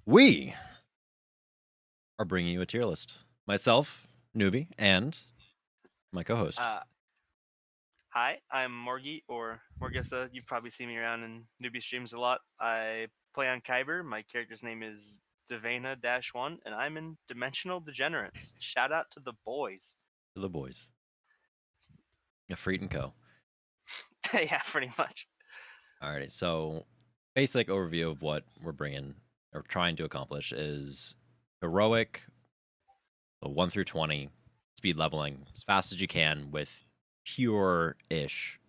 We are bringing you a tier list. Myself, Newbie, and my co-host. Uh, Hi, I'm Morgi, or Morgissa. You've probably seen me around in newbie streams a lot. I play on Kyber. My character's name is Devana-1, and I'm in Dimensional Degenerates. Shout out to the boys. To the boys. A Freet and Co. Yeah, pretty much. Alrighty, so basic overview of what we're bringing or trying to accomplish is heroic, so 1 through 20, speed leveling as fast as you can with pure-ish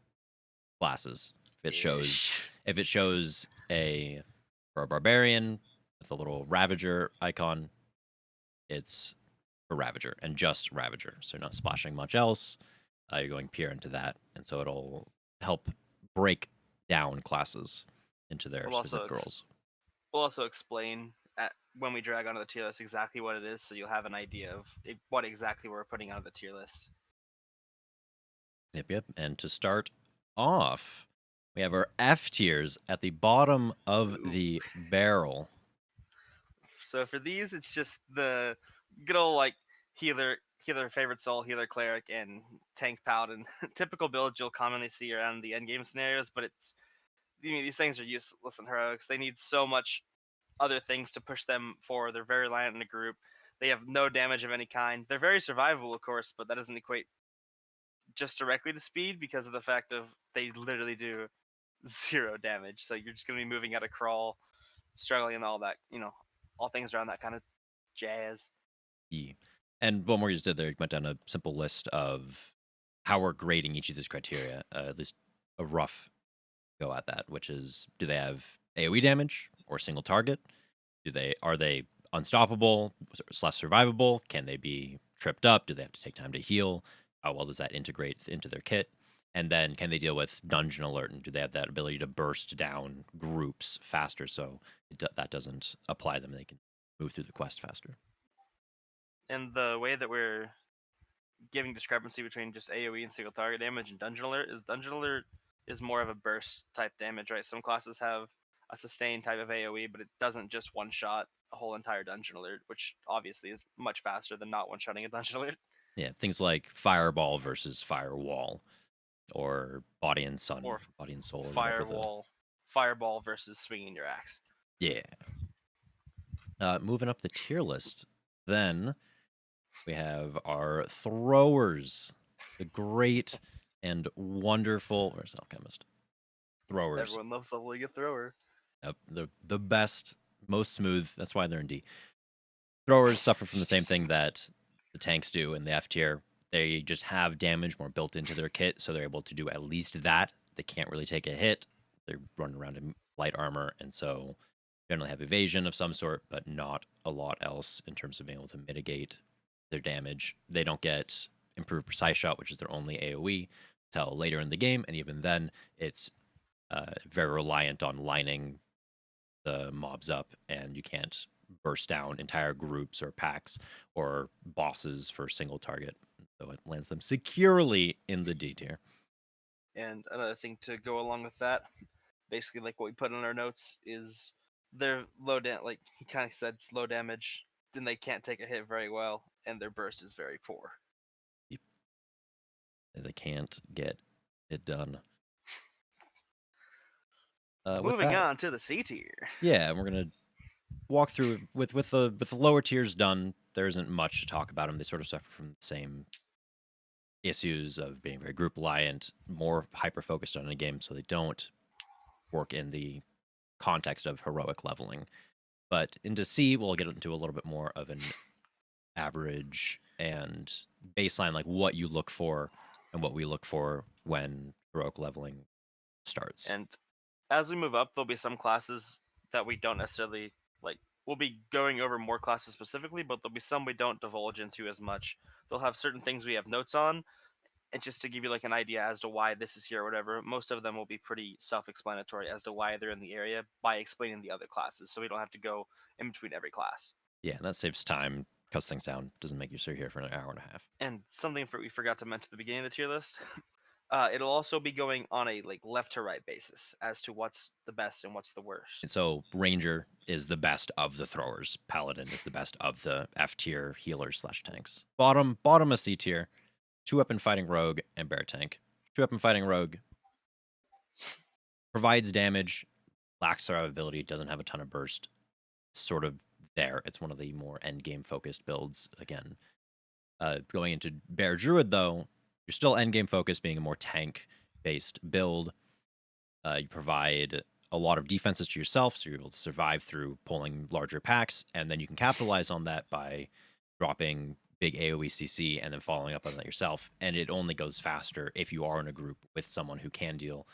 classes. If it shows for a barbarian with a little Ravager icon, it's a Ravager and just Ravager. So you're not splashing much else. You're going pure into that, and so it'll help break down classes into their We'll also specific roles. we'll also explain when we drag onto the tier list exactly what it is, so you'll have an idea of what exactly we're putting onto the tier list. Yep. And to start off, we have our F tiers at the bottom of the barrel. So for these, it's just the good old like healer, favorite soul, healer cleric, and tank paladin. Typical builds you'll commonly see around the endgame scenarios, but these things are useless in heroics. They need so much other things to push them forward. They're very reliant on a group. They have no damage of any kind. They're very survivable, of course, but that doesn't equate just directly to speed because of the fact of they literally do zero damage. So you're just gonna be moving at a crawl, struggling and all that, all things around that kind of jazz. E. And what Morgan just did there, went down a simple list of how we're grading each of these criteria, at least a rough go at that, which is, do they have AoE damage or single target? Are they unstoppable, less survivable? Can they be tripped up? Do they have to take time to heal? How well does that integrate into their kit? And then can they deal with dungeon alert? And do they have that ability to burst down groups faster so that doesn't apply them? They can move through the quest faster. And the way that we're giving discrepancy between just AoE and single target damage and Dungeon Alert is more of a burst type damage, right? Some classes have a sustained type of AoE, but it doesn't just one shot a whole entire Dungeon Alert, which obviously is much faster than not one shotting a Dungeon Alert. Yeah, things like Fireball versus Firewall, or Body and Sun, Or Body and Soul, or whatever Fireball versus swinging your axe. Yeah. Moving up the tier list, then we have our throwers, the great and wonderful. Where's Alchemist? Throwers. Everyone loves leveling a thrower. Yep, the best, most smooth. That's why they're in D. Throwers suffer from the same thing that the tanks do in the F tier. They just have damage more built into their kit, so they're able to do at least that. They can't really take a hit. They're running around in light armor, and so generally have evasion of some sort, but not a lot else in terms of being able to mitigate their damage. They don't get improved precise shot, which is their only AoE, till later in the game, and even then, it's very reliant on lining the mobs up, and you can't burst down entire groups or packs or bosses for single target. So it lands them securely in the D tier. And another thing to go along with that, basically like what we put in our notes, is they're like he kind of said, it's low damage, then they can't take a hit very well, and their burst is very poor. They can't get it done. Moving on to the C tier. Yeah, we're gonna walk through with the lower tiers done. There isn't much to talk about them. They sort of suffer from the same issues of being very group reliant, more hyper focused on a game, so they don't work in the context of heroic leveling. But into C, we'll get into a little bit more of an average and baseline, like what you look for and what we look for when heroic leveling starts. And as we move up, there'll be some classes that we don't necessarily like. We'll be going over more classes specifically, but there'll be some we don't divulge into as much. They'll have certain things we have notes on, and just to give you like an idea as to why this is here or whatever, most of them will be pretty self-explanatory as to why they're in the area by explaining the other classes, so we don't have to go in between every class. Yeah, and that saves time, cuts things down, doesn't make you sit here for an hour and a half. And something we forgot to mention at the beginning of the tier list, It'll also be going on a like left to right basis as to what's the best and what's the worst. And so Ranger is the best of the throwers. Paladin is the best of the F tier healers slash tanks. Bottom a C tier, 2-weapon fighting rogue and bear tank. 2-weapon fighting rogue provides damage, lacks survivability, doesn't have a ton of burst. Sort of there. It's one of the more end game focused builds again. Going into bear druid though, you're still end game focused, being a more tank based build. You provide a lot of defenses to yourself, so you're able to survive through pulling larger packs, and then you can capitalize on that by dropping big AoE CC and then following up on that yourself. And it only goes faster if you are in a group with someone who can deal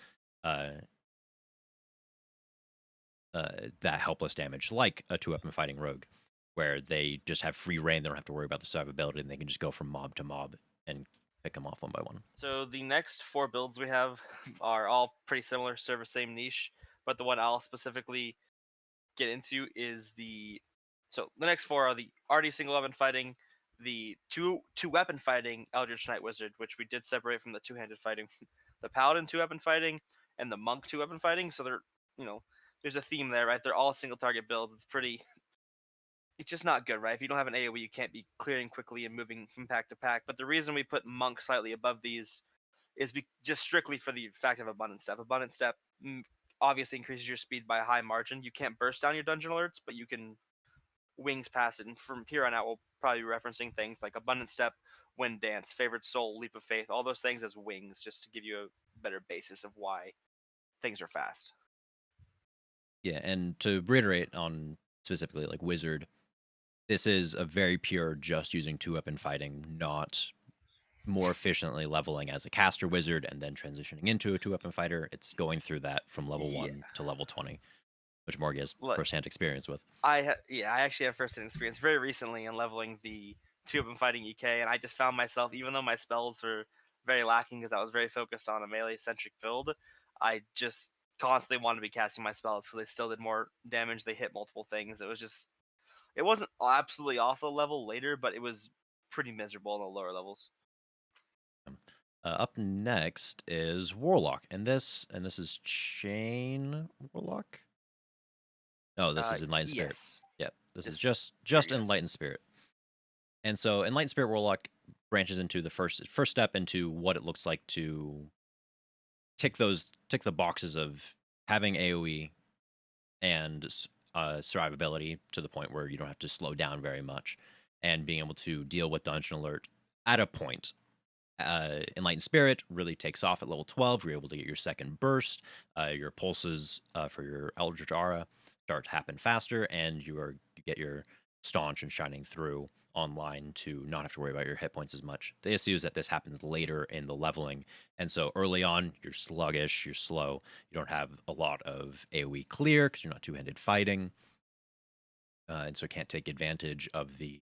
that helpless damage, like a 2-weapon fighting rogue, where they just have free reign. They don't have to worry about the survivability, and they can just go from mob to mob and pick them off one by one. So the next 4 builds we have are all pretty similar, serve the same niche, but the one I'll specifically get into is the next 4 are the already single weapon fighting, the two weapon fighting Eldritch Knight Wizard, which we did separate from the two-handed fighting, the Paladin 2-weapon fighting, and the Monk 2-weapon fighting. So they're there's a theme there, right? They're all single target builds. It's just not good, right? If you don't have an AoE, you can't be clearing quickly and moving from pack to pack. But the reason we put Monk slightly above these is just strictly for the fact of Abundant Step. Abundant Step obviously increases your speed by a high margin. You can't burst down your dungeon alerts, but you can wings past it. And from here on out, we'll probably be referencing things like Abundant Step, Wind Dance, Favored Soul, Leap of Faith, all those things as wings, just to give you a better basis of why things are fast. Yeah, and to reiterate on specifically like Wizard, this is a very pure just using 2-weapon fighting, not more efficiently leveling as a caster wizard and then transitioning into a 2-weapon fighter. It's going through that from level 1 to level 20, which Morgi has firsthand experience with. I actually have firsthand experience very recently in leveling the 2-weapon fighting EK, and I just found myself, even though my spells were very lacking because I was very focused on a melee centric build, I just constantly wanted to be casting my spells because they still did more damage. They hit multiple things. It wasn't absolutely off the level later, but it was pretty miserable in the lower levels. Up next is Warlock, and this is Chain Warlock. No, this is Enlightened Spirit. Yes. Yep, this is just Enlightened Spirit. And so Enlightened Spirit Warlock branches into the first step into what it looks like to tick the boxes of having AoE and survivability to the point where you don't have to slow down very much, and being able to deal with dungeon alert at a point. Enlightened Spirit really takes off at level 12. You're able to get your second burst. Your pulses for your Eldritch Aura start to happen faster, and you get your Staunch and Shining Through online to not have to worry about your hit points as much. The issue is that this happens later in the leveling, and so early on, you're sluggish, you're slow, you don't have a lot of AoE clear because you're not two-handed fighting, and so can't take advantage of the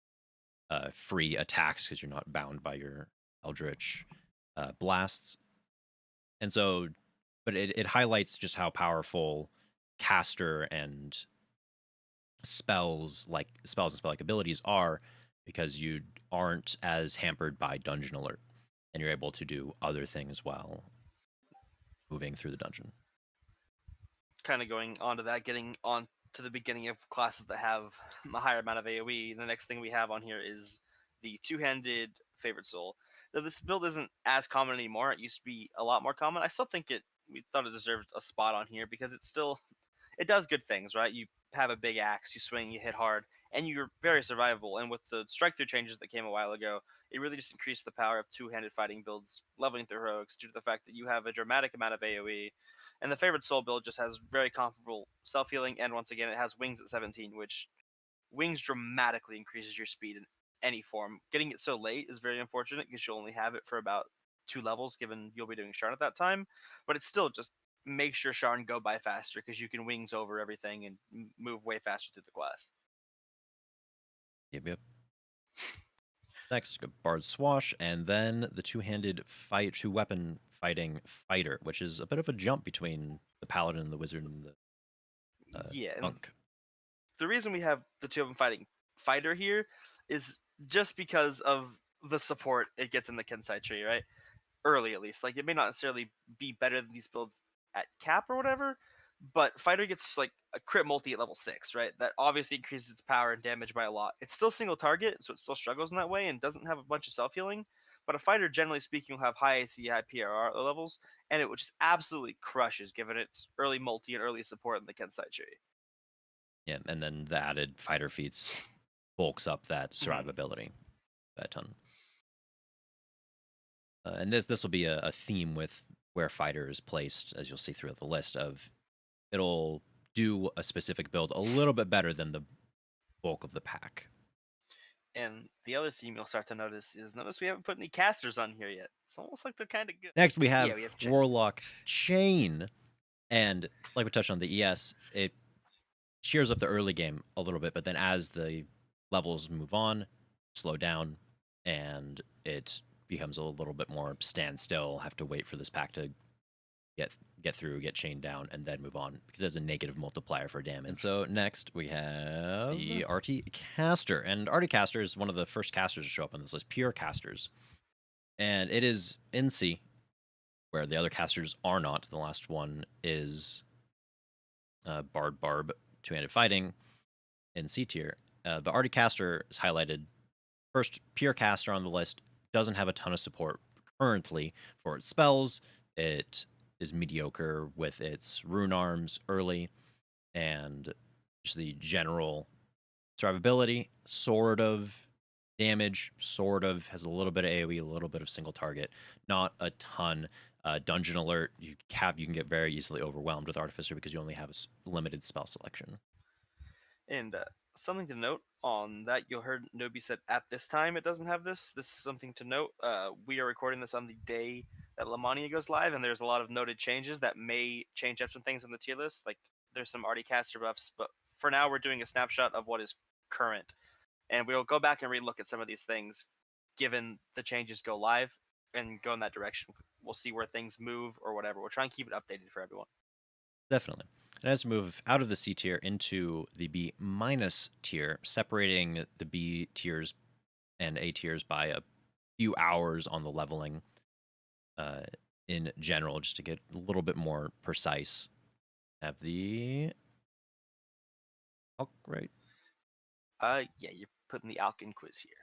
free attacks because you're not bound by your Eldritch blasts. And so, but it highlights just how powerful caster and spells and spell-like abilities are, because you aren't as hampered by dungeon alert, and you're able to do other things while moving through the dungeon. Kind of going on to that, getting on to the beginning of classes that have a higher amount of AoE, the next thing we have on here is the two-handed Favored Soul. Though this build isn't as common anymore, it used to be a lot more common. I still think we thought it deserved a spot on here because it does good things, right? You have a big axe, you swing, you hit hard, and you're very survivable. And with the strike through changes that came a while ago, it really just increased the power of two-handed fighting builds, leveling through heroics, due to the fact that you have a dramatic amount of AoE. And the Favored Soul build just has very comparable self-healing, and once again, it has wings at 17, which wings dramatically increases your speed in any form. Getting it so late is very unfortunate because you'll only have it for about 2 levels, given you'll be doing Sharn at that time. But it still just makes your Sharn go by faster because you can wings over everything and move way faster through the class. Yep. Next, Bard Swash, and then the two-weapon fighting fighter, which is a bit of a jump between the Paladin and the Wizard and the Monk. The reason we have the two-weapon fighting fighter here is just because of the support it gets in the Kensai tree, right? early at least. Like it may not necessarily be better than these builds at cap or whatever, but fighter gets like a crit multi at level 6, right? That obviously increases its power and damage by a lot. It's still single target, so it still struggles in that way and doesn't have a bunch of self healing. But a fighter, generally speaking, will have high AC, high PRR at the levels, and it just absolutely crushes given its early multi and early support in the Kensai tree. Yeah, and then the added fighter feats bulks up that Mhm. survivability by a ton. And this will be a theme with where fighter is placed, as you'll see throughout the list. Of it'll do a specific build a little bit better than the bulk of the pack. And the other theme you'll start to notice is notice we haven't put any casters on here yet. It's almost like they're kind of good. Next, we Yeah, have we have Chain. Warlock Chain, and like we touched on the ES, it shears up the early game a little bit, but then as the levels move on, slow down, and it becomes a little bit more standstill. Have to wait for this pack to get through, get chained down, and then move on because there's a negative multiplier for damage. And so next we have the Arty Caster, and Arty Caster is one of the first casters to show up on this list, pure casters, and it is in C, where the other casters are not. The last one is Barb, two-handed fighting in C tier. The Arty Caster is highlighted first, pure caster on the list, doesn't have a ton of support currently for its spells. It is mediocre with its rune arms early and just the general survivability, sort of damage, sort of has a little bit of AoE, a little bit of single target, not a ton. Dungeon alert, you can get very easily overwhelmed with Artificer because you only have a limited spell selection. And something to note on that, you heard Nobi said at this time it doesn't have this. This is something to note. We are recording this on the day that Lamania goes live, and there's a lot of noted changes that may change up some things on the tier list. Like there's some already caster buffs, but for now we're doing a snapshot of what is current, and we'll go back and relook at some of these things, given the changes go live and go in that direction. We'll see where things move or whatever. We'll try and keep it updated for everyone. Definitely. And as we move out of the C tier into the B minus tier, separating the B tiers and A tiers by a few hours on the leveling in general, just to get a little bit more precise. Have the right, Yeah, you're putting the Alkin quiz here.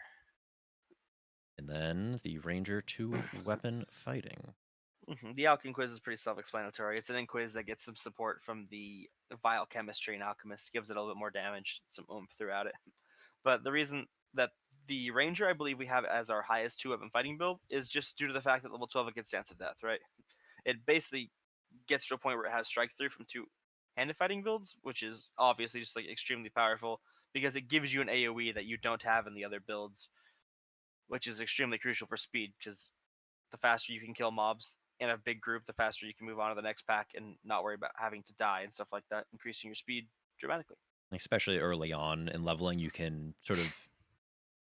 and then the Ranger 2 weapon fighting. The Alkin quiz is pretty self-explanatory. It's an inquiz that gets some support from the Vile Chemistry and Alchemist, gives it a little bit more damage, some oomph throughout it. But the reason that the Ranger, I believe we have as our highest 2-weapon fighting build, is just due to the fact that level 12 it gets Dance of Death, right? It basically gets to a point where it has Strike Through from 2-handed fighting builds, which is obviously just like extremely powerful because it gives you an AoE that you don't have in the other builds, which is extremely crucial for speed because the faster you can kill mobs in a big group, the faster you can move on to the next pack and not worry about having to die and stuff like that, increasing your speed dramatically. Especially early on in leveling, you can sort of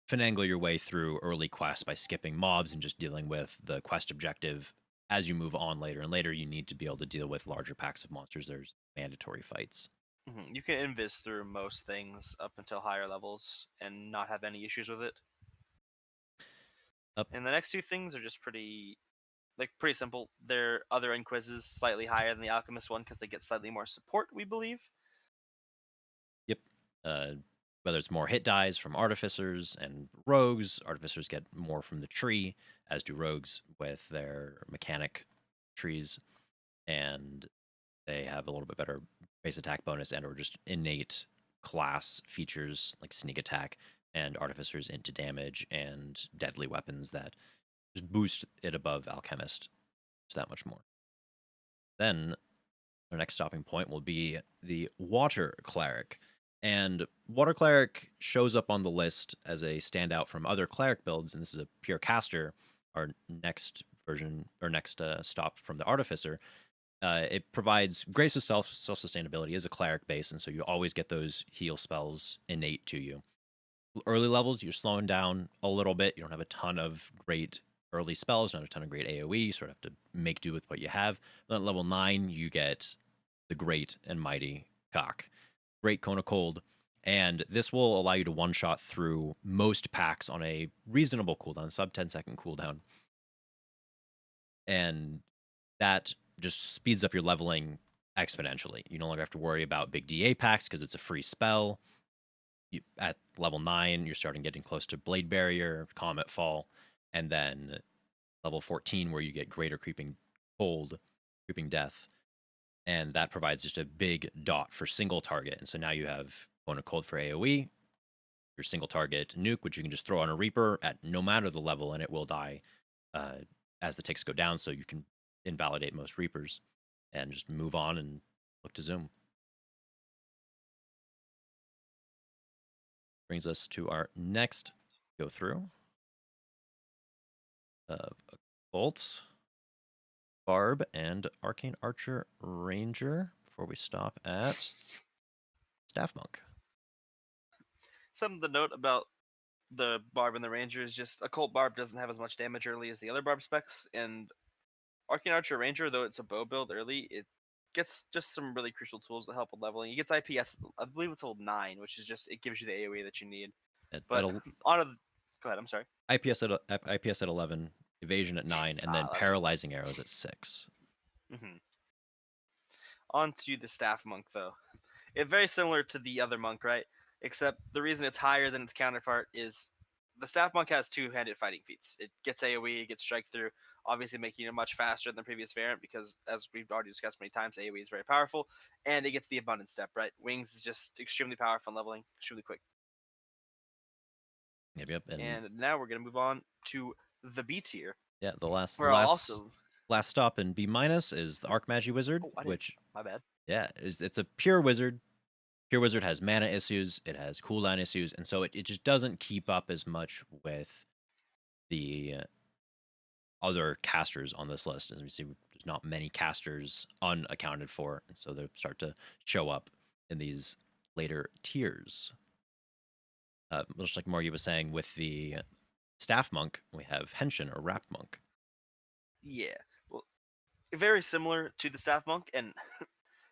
finagle your way through early quests by skipping mobs and just dealing with the quest objective. As you move on later and later, you need to be able to deal with larger packs of monsters. There's mandatory fights. You can invis through most things up until higher levels and not have any issues with it. Up. And the next two things are just pretty simple. They're other inquizzes slightly higher than the alchemist one because they get slightly more support, we believe. Yep. Whether it's more hit dies from artificers and rogues, artificers get more from the tree, as do rogues with their mechanic trees, and they have a little bit better base attack bonus and or just innate class features like sneak attack and artificers into damage and deadly weapons that just boost it above alchemist just that much more. Then our next stopping point will be the water cleric. And water cleric shows up on the list as a standout from other cleric builds, and this is a pure caster. Our next version or next stop from the artificer. It provides great self-sustainability as a cleric base, and so you always get those heal spells innate to you. Early levels, you're slowing down a little bit. You don't have a ton of great early spells, not a ton of great AoE. You sort of have to make do with what you have. Then at level 9, you get the great and mighty cock. Great Cone of Cold. And this will allow you to one-shot through most packs on a reasonable cooldown, sub 10-second cooldown. and that just speeds up your leveling exponentially. You no longer have to worry about big DA packs because it's a free spell. At level 9, you're starting getting close to Blade Barrier, Comet Fall, and then level 14 where you get Greater Creeping Cold, Creeping Death, and that provides just a big dot for single target. And so now you have Bone of Cold for AoE, your single target nuke, which you can just throw on a Reaper at no matter the level, and it will die as the ticks go down, so you can invalidate most Reapers and just move on and look to zoom. Brings us to our next go through of Bolt, Barb, and Arcane Archer Ranger before we stop at Staff Monk. Something to note about the Barb and the Ranger is just Occult Barb doesn't have as much damage early as the other Barb specs, and Arcane Archer Ranger, though it's a bow build early, it gets just some really crucial tools that help with leveling. It gets IPS, I believe it's level 9, which is just, it gives you the AoE that you need. But on a, go ahead, I'm sorry. IPS at 11, evasion at 9, and then 11. paralyzing arrows at 6. Mm-hmm. On to the Staff Monk, though. It's very similar to the other monk, right? Except the reason it's higher than its counterpart is the Staff Monk has two-handed fighting feats. It gets AoE, it gets strike through, obviously making it much faster than the previous variant because, as we've already discussed many times, AoE is very powerful, and it gets the Abundant Step, right? Wings is just extremely powerful in leveling, extremely quick. Yep. And now we're going to move on to the B tier. Yeah, the last stop in B- is the Archmagi Wizard, which, my bad. Yeah, it's a pure wizard. Pure Wizard has mana issues, it has cooldown issues, and so it just doesn't keep up as much with the other casters on this list. As we see, there's not many casters unaccounted for, and so they start to show up in these later tiers. Just like Morgi was saying, with the Staff Monk, we have Henshin or Wrap Monk. Yeah, well, very similar to the Staff Monk, and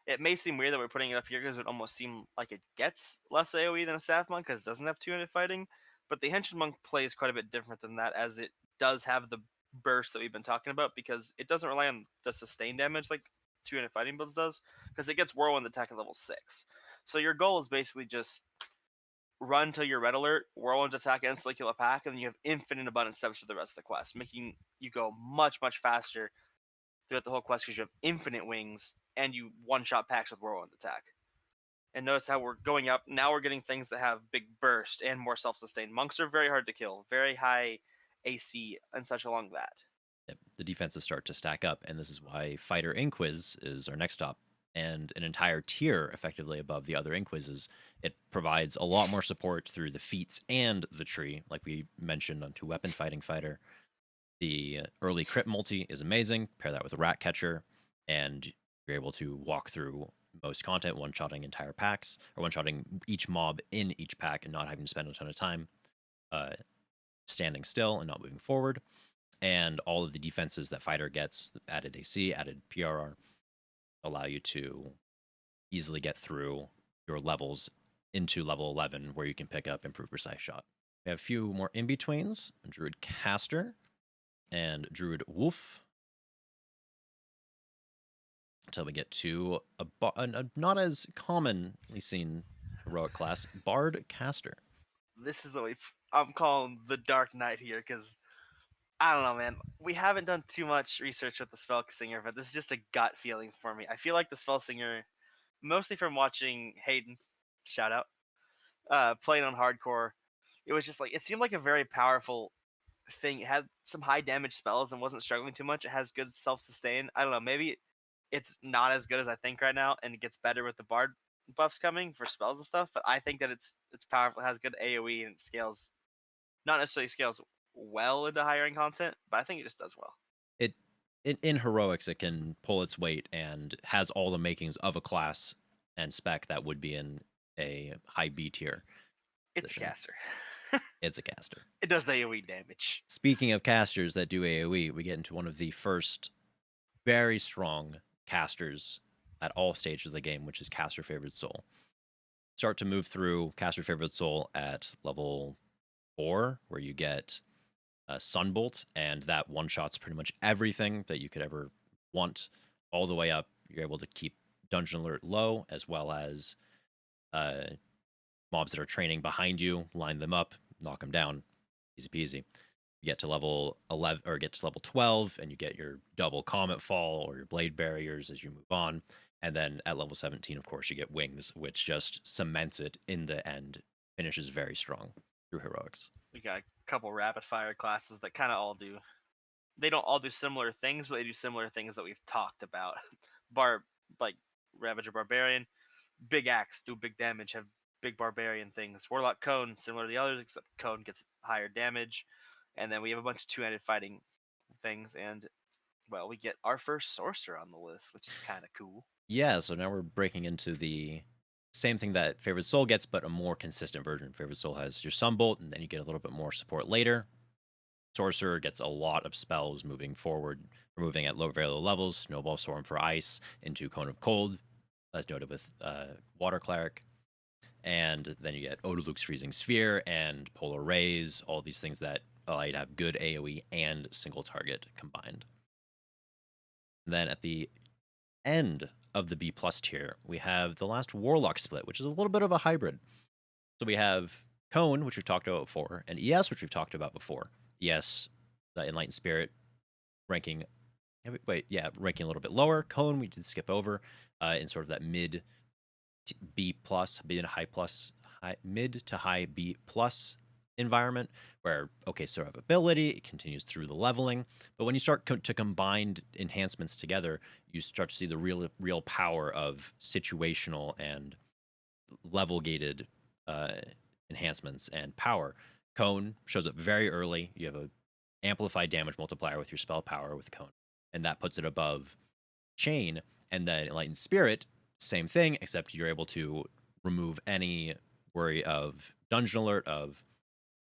it may seem weird that we're putting it up here because it would almost seem like it gets less AoE than a Staff Monk because it doesn't have two-handed fighting. But the Henshin Monk plays quite a bit different than that, as it does have the burst that we've been talking about because it doesn't rely on the sustain damage like two-handed fighting builds does, because it gets Whirlwind attack at level 6. So your goal is basically just run till you're red alert, Whirlwind attack, instantly kill a pack, and then you have infinite abundant steps for the rest of the quest, making you go much, much faster throughout the whole quest because you have infinite wings and you one-shot packs with Whirlwind attack. And notice how we're going up. Now we're getting things that have big burst and more self-sustained. Monks are very hard to kill, very high AC and such along that. Yep, the defenses start to stack up, and this is why Fighter Inquis is our next stop, and an entire tier effectively above the other Inquises. It provides a lot more support through the feats and the tree, like we mentioned on two-weapon fighting fighter. The early crit multi is amazing. Pair that with a Rat Catcher, and you're able to walk through most content, one-shotting entire packs, or one-shotting each mob in each pack and not having to spend a ton of time standing still and not moving forward. And all of the defenses that fighter gets, added AC, added PRR, allow you to easily get through your levels into level 11, where you can pick up Improved Precise Shot. We have a few more in-betweens, Druid Caster and Druid Wolf, until we get to a not as commonly seen heroic class, Bard Caster. This is what I'm calling the Dark Knight here because I don't know, man. We haven't done too much research with the Spell Singer, but this is just a gut feeling for me. I feel like the Spell Singer, mostly from watching Hayden, shout out, playing on hardcore, it was just like, it seemed like a very powerful thing. It had some high damage spells and wasn't struggling too much. It has good self-sustain. I don't know, maybe it's not as good as I think right now, and it gets better with the Bard buffs coming for spells and stuff, but I think that it's powerful. It has good AoE and it scales, not necessarily scales well into higher end content, but I think it just does well. In heroics, it can pull its weight and has all the makings of a class and spec that would be in a high B tier. It's a caster. It's a caster. It does AoE damage. Speaking of casters that do AoE, we get into one of the first very strong casters at all stages of the game, which is Caster Favored Soul. Start to move through Caster Favored Soul at level 4, where you get Sunbolt, and that one shots pretty much everything that you could ever want, all the way up. You're able to keep Dungeon Alert low, as well as uh, mobs that are training behind you, line them up, knock them down, easy peasy. You get to level 11 or get to level 12, and you get your double Comet Fall or your Blade Barriers as you move on. And then at level 17, of course, you get Wings, which just cements it in the end, finishes very strong through heroics. We got a couple rapid fire classes that kind of all do. They don't all do similar things, but they do similar things that we've talked about. Barb, like Ravager Barbarian, big axe, do big damage, have big barbarian things. Warlock Cone, similar to the others, except Cone gets higher damage. And then we have a bunch of two-handed fighting things, and well, we get our first sorcerer on the list, which is kind of cool. Yeah, so now we're breaking into the same thing that Favorite Soul gets, but a more consistent version. Favorite Soul has your Sunbolt, and then you get a little bit more support later. Sorcerer gets a lot of spells moving forward, moving at very low levels. Snowball Swarm for ice into Cone of Cold, as noted with Water Cleric. And then you get Odaluk's Freezing Sphere and Polar Rays, all these things that allow you to have good AoE and single target combined. And then at the end of the B plus tier, we have the last Warlock split, which is a little bit of a hybrid. So we have Cone, which we've talked about before, and ES, which we've talked about before. ES, the Enlightened Spirit, ranking ranking a little bit lower. Cone, we did skip over in sort of that mid B plus, mid to high B plus environment where sort of ability, it continues through the leveling, but when you start to combine enhancements together, you start to see the real power of situational and level gated enhancements and power. Cone shows up very early. You have a amplified damage multiplier with your spell power with Cone, and that puts it above Chain. And then Enlightened Spirit, same thing, except you're able to remove any worry of Dungeon Alert, of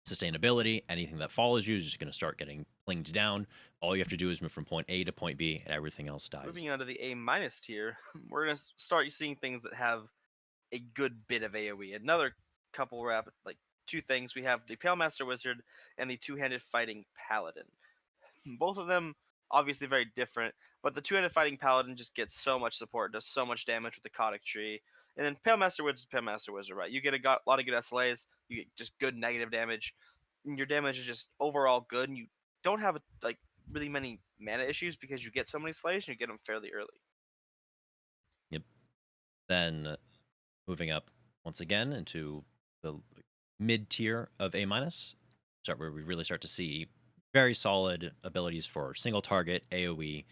sustainability. Anything that follows you is just going to start getting plinged down. All you have to do is move from point A to point B, and everything else dies. Moving on to the A minus tier, we're gonna start seeing things that have a good bit of AoE. Another couple rapid, like two things. We have the Pale Master Wizard and the two-handed fighting Paladin. Both of them obviously very different, but the two-handed fighting Paladin just gets so much support, does so much damage with the Codic Tree. And then Pale Master Wizard, right? You get a lot of good SLAs, you get just good negative damage. And your damage is just overall good, and you don't have like really many mana issues because you get so many slays and you get them fairly early. Yep. Then moving up once again into the mid tier of A minus, where we really start to see very solid abilities for single target, AoE,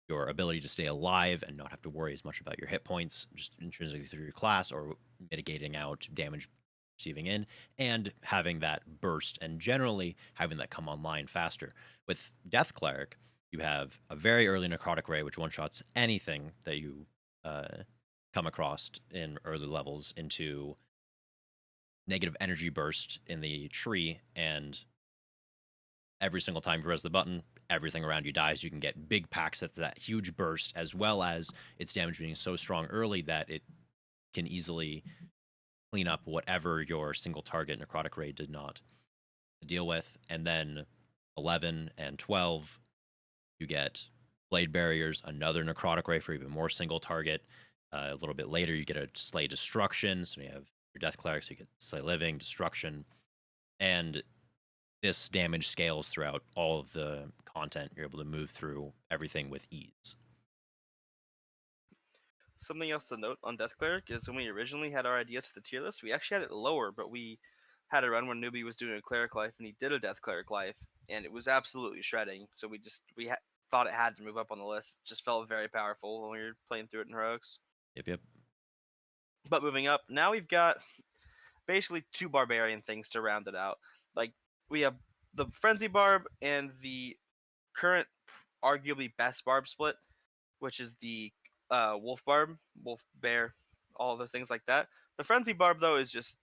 your ability to stay alive and not have to worry as much about your hit points, just intrinsically through your class or mitigating out damage receiving in, and having that burst and generally having that come online faster. With Death Cleric, you have a very early Necrotic Ray, which one-shots anything that you come across in early levels into negative energy burst in the tree, and every single time you press the button, everything around you dies. You can get big packs that's that huge burst, as well as its damage being so strong early that it can easily clean up whatever your single target Necrotic Ray did not deal with. And then 11 and 12, you get Blade Barriers, another Necrotic Ray for even more single target. A little bit later, you get a Slay Destruction. So you have your Death Cleric, so you get Slay Living, Destruction. And this damage scales throughout all of the content. You're able to move through everything with ease. Something else to note on Death Cleric is when we originally had our ideas for the tier list, we actually had it lower, but we had a run when Newbie was doing a Cleric life and he did a Death Cleric life, and it was absolutely shredding. So we thought it had to move up on the list. It just felt very powerful when we were playing through it in heroics. Yep. But moving up, now we've got basically two barbarian things to round it out. Like we have the Frenzy Barb and the current arguably best Barb split, which is the Wolf Barb, Wolf Bear, all those things like that. The Frenzy Barb though is just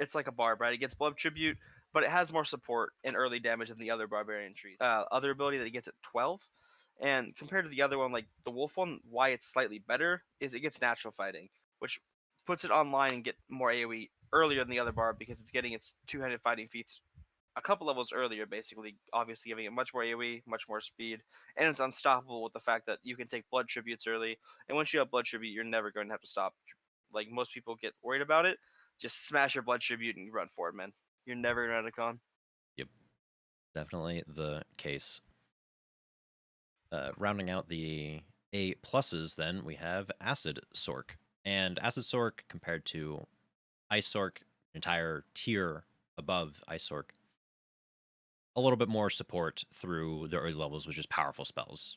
it's like a Barb, right? It gets Blood Tribute, but it has more support and early damage than the other Barbarian trees. Other ability that it gets at 12, and compared to the other one, like the Wolf one, why it's slightly better is it gets natural fighting, which puts it online and get more AoE earlier than the other Barb because it's getting its two-handed fighting feats a couple levels earlier, basically, obviously giving it much more AoE, much more speed, and it's unstoppable with the fact that you can take blood tributes early. And once you have blood tribute, you're never going to have to stop. Like most people get worried about it, just smash your blood tribute and run forward, man. You're never gonna out of con. Yep, definitely the case. Rounding out the A pluses, then we have Acid Sork. And Acid Sork compared to Ice Sork, entire tier above Ice Sork, a little bit more support through the early levels with just powerful spells.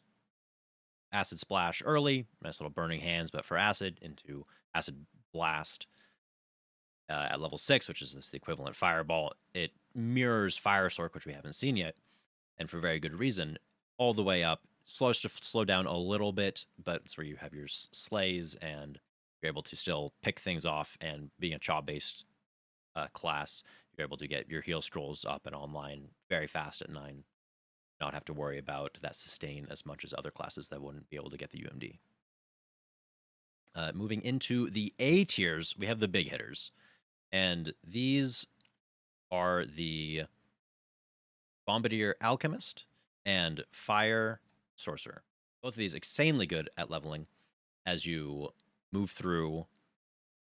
Acid Splash early, nice little burning hands, but for Acid into Acid Blast at level 6, which is the equivalent Fireball. It mirrors Fire Sork, which we haven't seen yet, and for very good reason, all the way up. Slow down a little bit, but it's where you have your slays and you're able to still pick things off. And being a Chaw-based class, you're able to get your heal scrolls up and online very fast at 9. Not have to worry about that sustain as much as other classes that wouldn't be able to get the UMD. Moving into the A tiers, we have the big hitters. And these are the Bombardier Alchemist and Fire Sorcerer. Both of these insanely good at leveling as you move through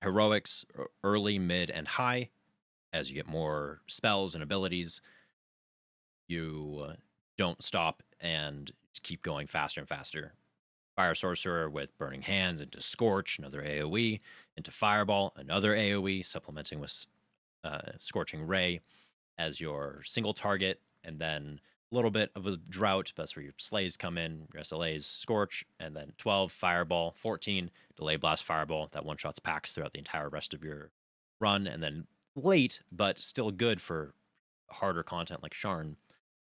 heroics early, mid, and high. As you get more spells and abilities, you don't stop and just keep going faster and faster. Fire Sorcerer with Burning Hands into Scorch, another AoE, into Fireball, another AoE, supplementing with Scorching Ray as your single target, and then a little bit of a drought. That's where your slays come in, your SLAs, Scorch, and then 12, Fireball, 14, Delay Blast Fireball. That one-shots packs throughout the entire rest of your run. And then late, but still good for harder content like Sharn,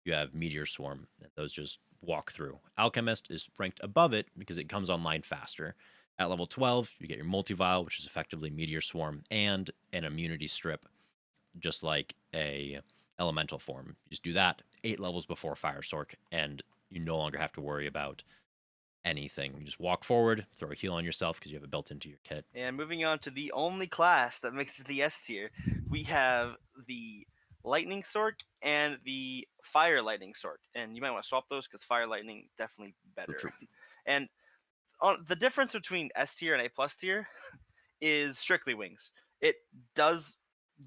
you have Meteor Swarm, and those just walk through. Alchemist is ranked above it because it comes online faster. At level 12, you get your Multi-Vial, which is effectively Meteor Swarm, and an immunity strip, just like a elemental form. You just do that 8 levels before Fire Sork, and you no longer have to worry about anything. You just walk forward, throw a heal on yourself because you have it built into your kit. And moving on to the only class that makes it the S tier, we have the Lightning Sork and the Fire Lightning Sork. And you might want to swap those because Fire Lightning is definitely better. True. And the difference between S tier and A plus tier is strictly wings. It does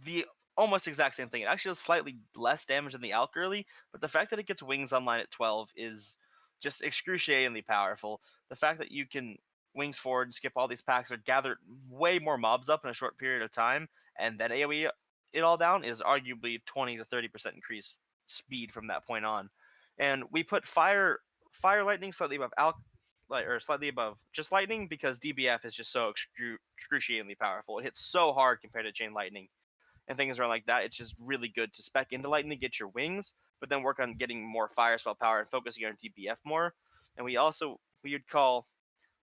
the almost exact same thing. It actually does slightly less damage than the Alk early, but the fact that it gets wings online at 12 is just excruciatingly powerful. The fact that you can wings forward, skip all these packs, or gather way more mobs up in a short period of time, and then AoE it all down is arguably 20 to 30% increase speed from that point on. And we put fire lightning slightly above Alk, or slightly above just lightning because DBF is just so excruciatingly powerful. It hits so hard compared to chain lightning and things around like that. It's just really good to spec into lightning to get your wings, but then work on getting more fire spell power and focusing on DBF more. And we would call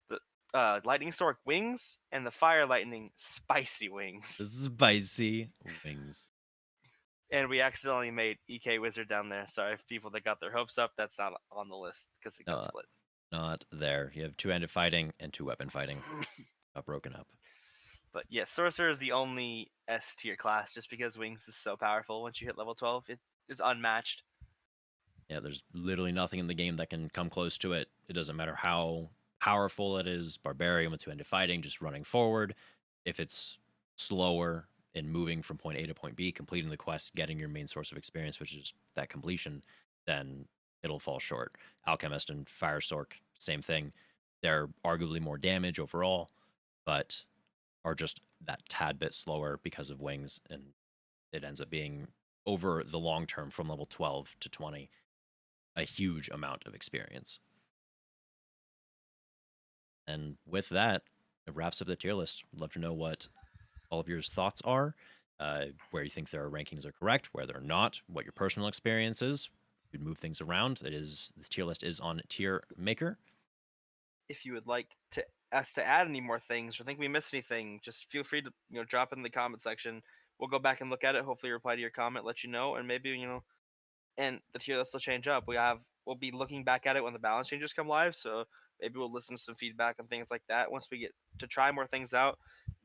the lightning stork wings and the fire lightning spicy wings. Spicy wings. And we accidentally made EK Wizard down there. Sorry for people that got their hopes up. That's not on the list because it got split. Not there. You have 2-handed fighting and 2-weapon fighting. Got broken up. But yes, Sorcerer is the only S tier class just because Wings is so powerful once you hit level 12. It is unmatched. Yeah, there's literally nothing in the game that can come close to it. It doesn't matter how powerful it is. Barbarian with 2-handed fighting, just running forward. If it's slower in moving from point A to point B, completing the quest, getting your main source of experience, which is that completion, then it'll fall short. Alchemist and Fire Sork, same thing. They're arguably more damage overall, but are just that tad bit slower because of wings, and it ends up being over the long term from level 12 to 20 a huge amount of experience. And with that, it wraps up the tier list. Would love to know what all of your thoughts are, where you think their rankings are correct, where they're not, what your personal experience is. You'd move things around. This tier list is on Tier Maker. If you would like us to add any more things or think we missed anything, just feel free to drop it in the comment section. We'll go back and look at it. Hopefully, reply to your comment, let you know, and maybe and the tier list will change up. We'll be looking back at it when the balance changes come live. So maybe we'll listen to some feedback and things like that. Once we get to try more things out,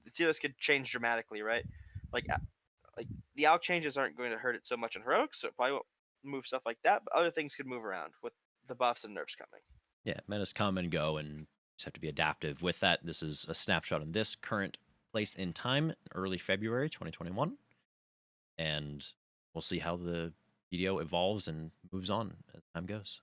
the tier list could change dramatically, right? Like the out changes aren't going to hurt it so much in heroics, so it probably won't move stuff like that. But other things could move around with the buffs and nerfs coming. Yeah, metas come and go, and just have to be adaptive with that. This is a snapshot in this current place in time, early February 2021, and we'll see how the video evolves and moves on as time goes.